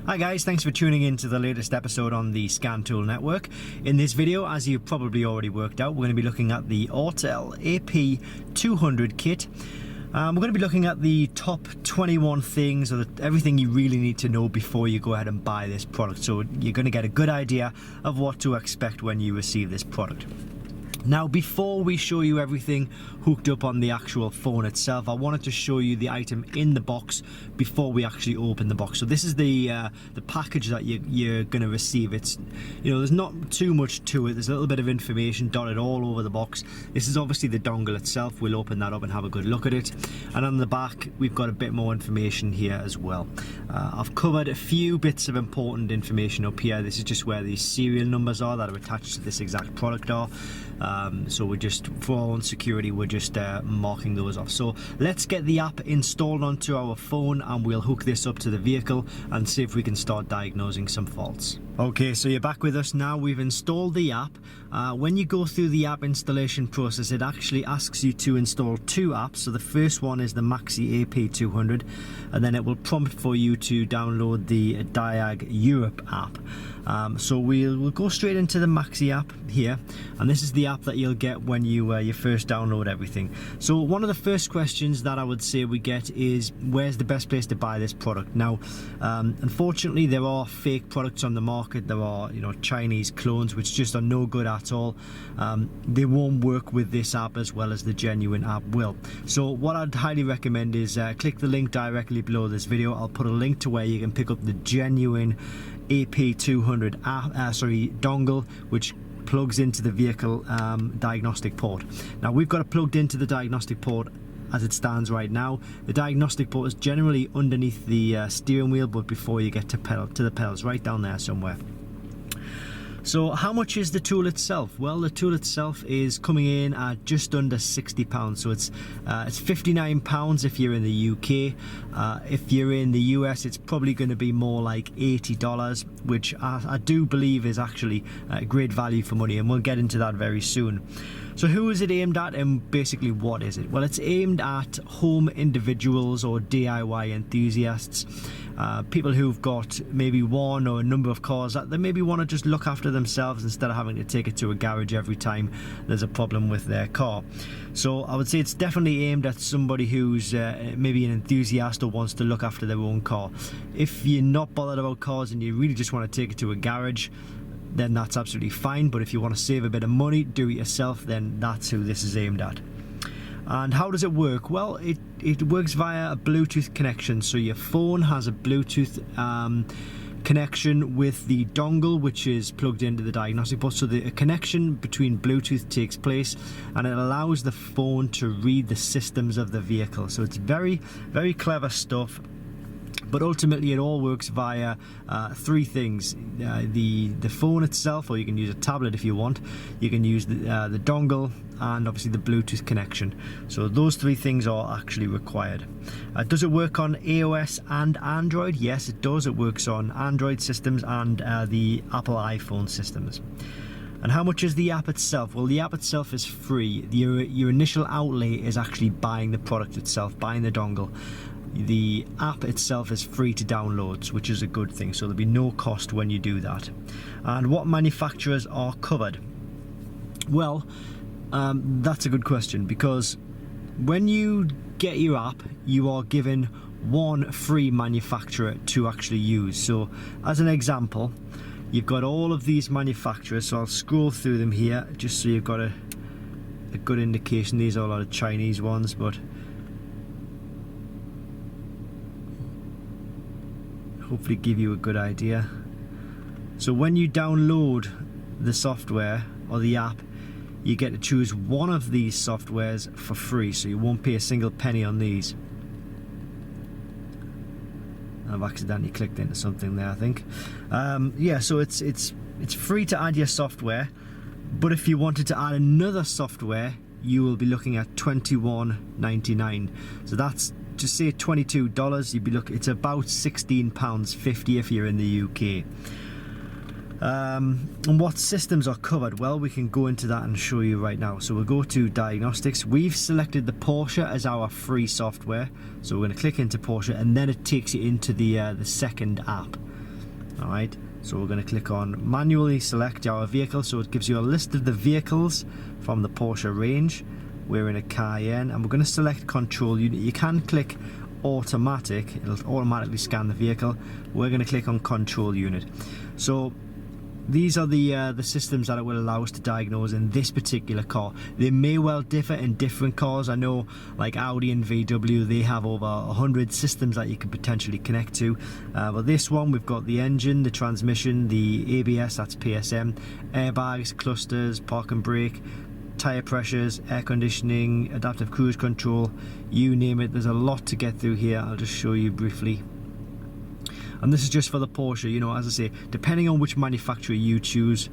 Hi guys, thanks for tuning in to the latest episode on the Scan Tool Network. In this video, as you've probably already worked out, we're going to be looking at the Autel AP200 kit. We're going to be looking at the top 21 things, or everything you really need to know before you go ahead and buy this product. So you're going to get a good idea of what to expect when you receive this product. Now, before we show you everything hooked up on the actual phone itself, I wanted to show you the item in the box before we actually open the box. So this is the package that you're going to receive. It's, there's not too much to it. There's a little bit of information dotted all over the box. This is obviously the dongle itself. We'll open that up and have a good look at it. And on the back, we've got a bit more information here as well. I've covered a few bits of important information up here. This is just where these serial numbers are that are attached to this exact product are. So we're just, for our own security, we're just marking those off. So let's get the app installed onto our phone and we'll hook this up to the vehicle and see if we can start diagnosing some faults. Okay, so you're back with us now. We've installed the app. When you go through the app installation process, it actually asks you to install two apps. So the first one is the Maxi AP200, and then it will prompt for you to download the Diag Europe app. So we'll go straight into the Maxi app here, and this is the app that you'll get when you first download everything. So one of the first questions that I would say we get is, where's the best place to buy this product? Now, unfortunately, there are fake products on the market. There are, Chinese clones which just are no good at all. They won't work with this app as well as the genuine app will. So what I'd highly recommend is click the link directly below this video. I'll put a link to where you can pick up the genuine AP200 dongle, which plugs into the vehicle diagnostic port. Now, we've got it plugged into the diagnostic port as it stands right now. The diagnostic port is generally underneath the steering wheel, but before you get to the pedals, right down there somewhere. So how much is the tool itself? Well, the tool itself is coming in at just under £60. So it's £59 if you're in the UK. If you're in the US, it's probably going to be more like $80, which I do believe is actually great value for money, and we'll get into that very soon. So who is it aimed at, and basically what is it? Well, it's aimed at home individuals or DIY enthusiasts, people who've got maybe one or a number of cars that they maybe want to just look after themselves instead of having to take it to a garage every time there's a problem with their car. So I would say it's definitely aimed at somebody who's maybe an enthusiast or wants to look after their own car. If you're not bothered about cars and you really just want to take it to a garage, then that's absolutely fine. But if you want to save a bit of money, do it yourself, then that's who this is aimed at. And how does it work? Well, it works via a Bluetooth connection. So your phone has a Bluetooth connection with the dongle, which is plugged into the diagnostic port. So the connection between Bluetooth takes place, and it allows the phone to read the systems of the vehicle. So it's very, very clever stuff. But ultimately, it all works via three things: the phone itself, or you can use a tablet if you want. You can use the dongle, and obviously the Bluetooth connection. So those three things are actually required. Does it work on iOS and Android? Yes, it does. It works on Android systems and the Apple iPhone systems. And how much is the app itself? Well, the app itself is free. Your initial outlay is actually buying the product itself, buying the dongle. The app itself is free to download, which is a good thing, so there'll be no cost when you do that. And what manufacturers are covered? Well, that's a good question, because when you get your app, you are given one free manufacturer to actually use. So as an example, you've got all of these manufacturers, so I'll scroll through them here just so you've got a good indication. These are a lot of Chinese ones, but hopefully give you a good idea. So when you download the software or the app, you get to choose one of these softwares for free, so you won't pay a single penny on these. I've accidentally clicked into something there, I think. Yeah, so it's free to add your software, but if you wanted to add another software, you will be looking at $21.99. So that's, to say $22, you'd be it's about £16.50 if you're in the UK. And what systems are covered? Well, we can go into that and show you right now. So we'll go to Diagnostics. We've selected the Porsche as our free software, so we're going to click into Porsche, and then it takes you into the second app. Alright, so we're going to click on manually select our vehicle, so it gives you a list of the vehicles from the Porsche range. We're in a Cayenne, and we're going to select control unit. You can click automatic, it'll automatically scan the vehicle. We're going to click on control unit. So these are the systems that it will allow us to diagnose in this particular car. They may well differ in different cars. I know like Audi and VW, they have over 100 systems that you can potentially connect to. But this one, we've got the engine, the transmission, the ABS, that's PSM, airbags, clusters, park and brake, tyre pressures, air conditioning, adaptive cruise control, you name it. There's a lot to get through here. I'll just show you briefly. And this is just for the Porsche. You know, as I say, depending on which manufacturer you choose,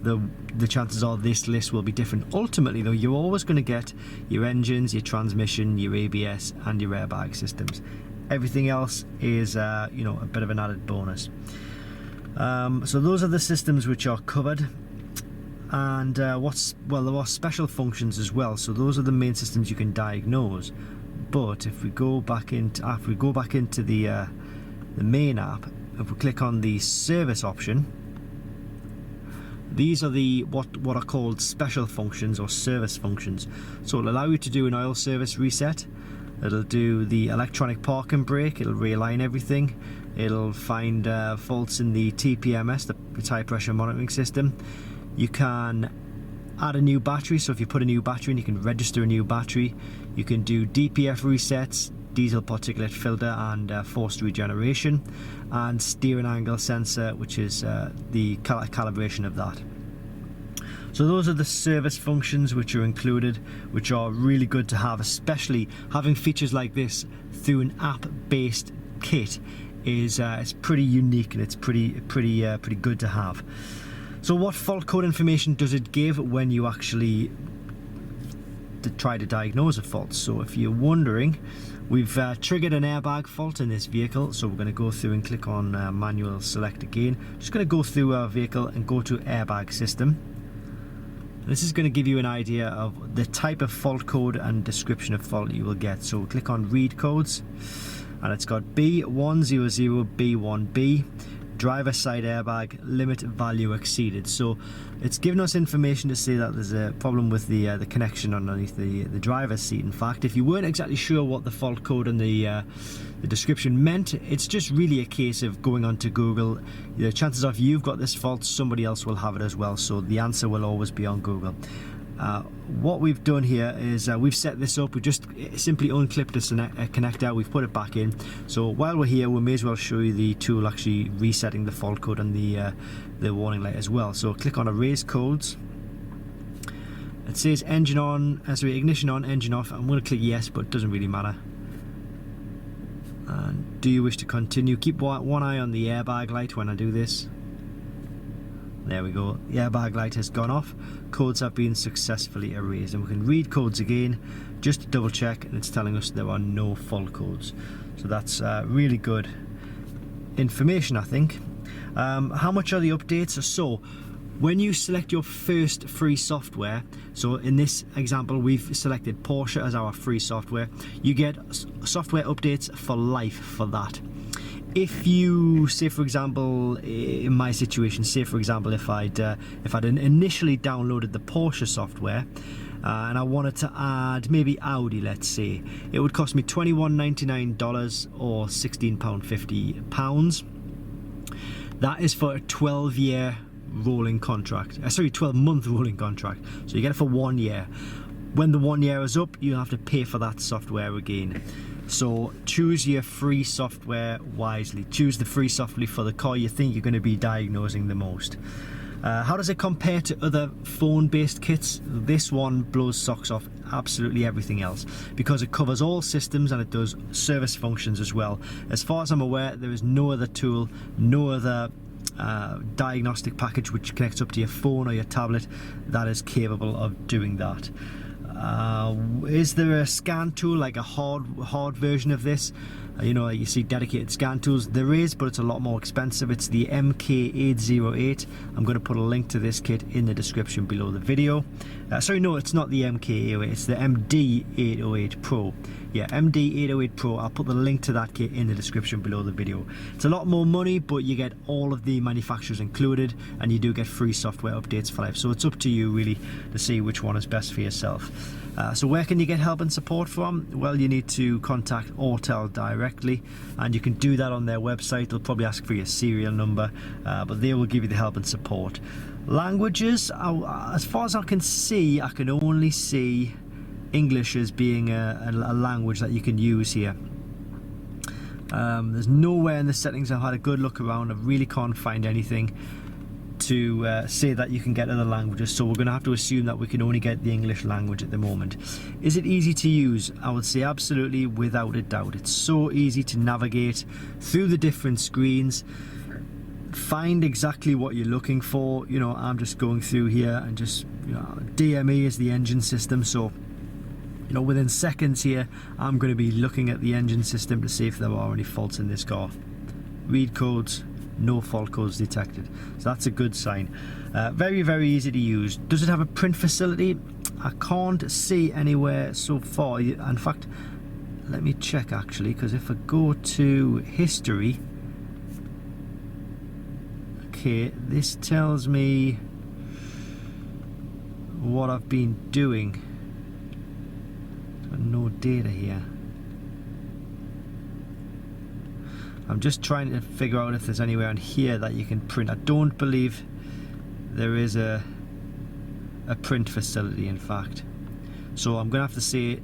the chances are this list will be different. Ultimately though, you're always going to get your engines, your transmission, your ABS and your airbag systems. Everything else is you know, a bit of an added bonus. So those are the systems which are covered. And there are special functions as well. So those are the main systems you can diagnose. But if we go back into the main app, if we click on the service option, these are the what are called special functions or service functions. So it'll allow you to do an oil service reset, it'll do the electronic park and brake, it'll realign everything, it'll find faults in the TPMS, the tire pressure monitoring system. You can add a new battery, so if you put a new battery in, you can register a new battery. You can do DPF resets, diesel particulate filter and forced regeneration, and steering angle sensor, which is the calibration of that. So those are the service functions which are included, which are really good to have, especially having features like this through an app-based kit is it's pretty unique, and it's pretty good to have. So what fault code information does it give when you actually try to diagnose a fault? So if you're wondering, we've triggered an airbag fault in this vehicle, so we're going to go through and click on manual select again. Just going to go through our vehicle and go to airbag system. This is going to give you an idea of the type of fault code and description of fault you will get. So click on read codes, and it's got B100B1B, driver side airbag, limit value exceeded. So it's given us information to say that there's a problem with the connection underneath the driver's seat. In fact, if you weren't exactly sure what the fault code and the description meant, it's just really a case of going onto Google. The chances are if you've got this fault, somebody else will have it as well, so the answer will always be on Google. What we've done here is we've set this up. We just simply unclipped a connector, we've put it back in. So while we're here, we may as well show you the tool actually resetting the fault code and the warning light as well. So click on erase codes. It says engine on, ignition on, engine off. I'm going to click yes, but it doesn't really matter. And do you wish to continue? Keep one eye on the airbag light when I do this. There we go, the airbag light has gone off, codes have been successfully erased, and we can read codes again just to double check, and it's telling us there are no fault codes. So that's really good information, I think. How much are the updates? So when you select your first free software, so in this example we've selected Porsche as our free software, you get software updates for life for that. If you, say for example, in my situation, say for example if I'd initially downloaded the Porsche software and I wanted to add maybe Audi, let's say, it would cost me $21.99 or £16.50. That is for a 12-year rolling contract, 12-month rolling contract, so you get it for 1 year. When the 1 year is up, you have to pay for that software again. So choose your free software wisely. Choose the free software for the car you think you're going to be diagnosing the most. How does it compare to other phone-based kits? This one blows socks off absolutely everything else because it covers all systems and it does service functions as well. As far as I'm aware, there is no other tool, no other diagnostic package which connects up to your phone or your tablet that is capable of doing that. Is there a scan tool, like a hard version of this? You know, you see dedicated scan tools. There is, but it's a lot more expensive. It's the MK808. I'm going to put a link to this kit in the description below the video. Sorry, no, it's not the MK808. It's the MD808 Pro. Yeah, MD808 Pro. I'll put the link to that kit in the description below the video. It's a lot more money, but you get all of the manufacturers included, and you do get free software updates for life. So it's up to you really to see which one is best for yourself. So where can you get help and support from? Well, you need to contact Autel directly, and you can do that on their website. They'll probably ask for your serial number, but they will give you the help and support. Languages, as far as I can see, I can only see English as being a language that you can use here. There's nowhere in the settings. I've had a good look around. I really can't find anything to say that you can get other languages, so we're going to have to assume that we can only get the English language at the moment. Is it easy to use? I would say absolutely, without a doubt. It's so easy to navigate through the different screens, find exactly what you're looking for. You know, I'm just going through here and just, you know, DME is the engine system, so you know, within seconds here I'm going to be looking at the engine system to see if there are any faults in this car. Read codes, no fault codes detected, so that's a good sign. Very, very easy to use. Does it have a print facility? I can't see anywhere so far. In fact, let me check actually, because if I go to history, okay, this tells me what I've been doing. No data here. I'm just trying to figure out if there's anywhere on here that you can print. I don't believe there is a print facility, in fact, so I'm gonna have to say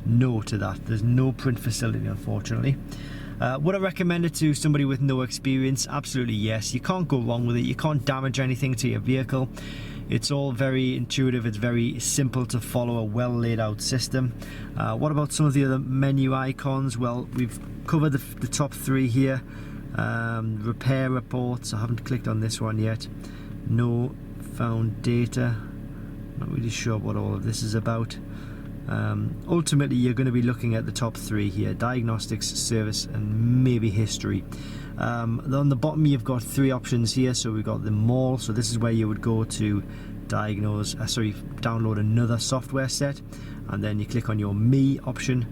no to that. There's no print facility, unfortunately. Would I recommend it to somebody with no experience? Absolutely yes. You can't go wrong with it. You can't damage anything to your vehicle. It's all very intuitive. It's very simple to follow, a well laid out system. What about some of the other menu icons? Well, we've covered the top three here. Repair reports, I haven't clicked on this one yet. No found data. Not really sure what all of this is about. Ultimately, you're going to be looking at the top three here: diagnostics, service, and maybe history. On the bottom you've got three options here. So we've got the mall, so this is where you would go to download another software set, and then you click on your me option,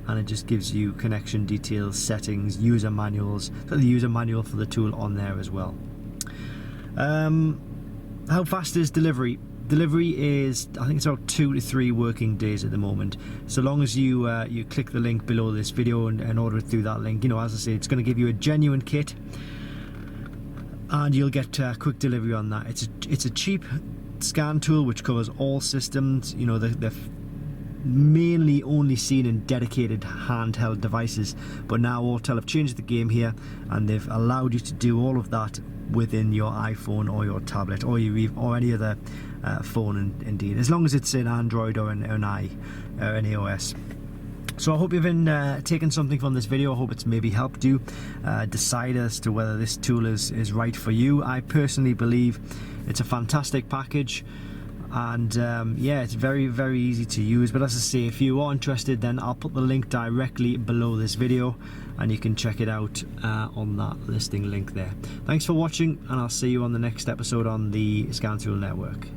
and it just gives you connection details, settings, user manuals. So the user manual for the tool on there as well. How fast is delivery? Delivery is, I think it's about 2 to 3 working days at the moment. So long as you you click the link below this video and order it through that link, you know, as I say, it's going to give you a genuine kit, and you'll get quick delivery on that. It's a cheap scan tool which covers all systems. You know, they're mainly only seen in dedicated handheld devices, but now Autel have changed the game here, and they've allowed you to do all of that within your iPhone or your tablet or any other phone, indeed, as long as it's an Android or an iOS. So I hope you've been taken something from this video. I hope it's maybe helped you decide as to whether this tool is right for you. I personally believe it's a fantastic package, and yeah, it's very, very easy to use. But as I say, if you are interested, then I'll put the link directly below this video, and you can check it out on that listing link there. Thanks for watching, and I'll see you on the next episode on the Scan Tool Network.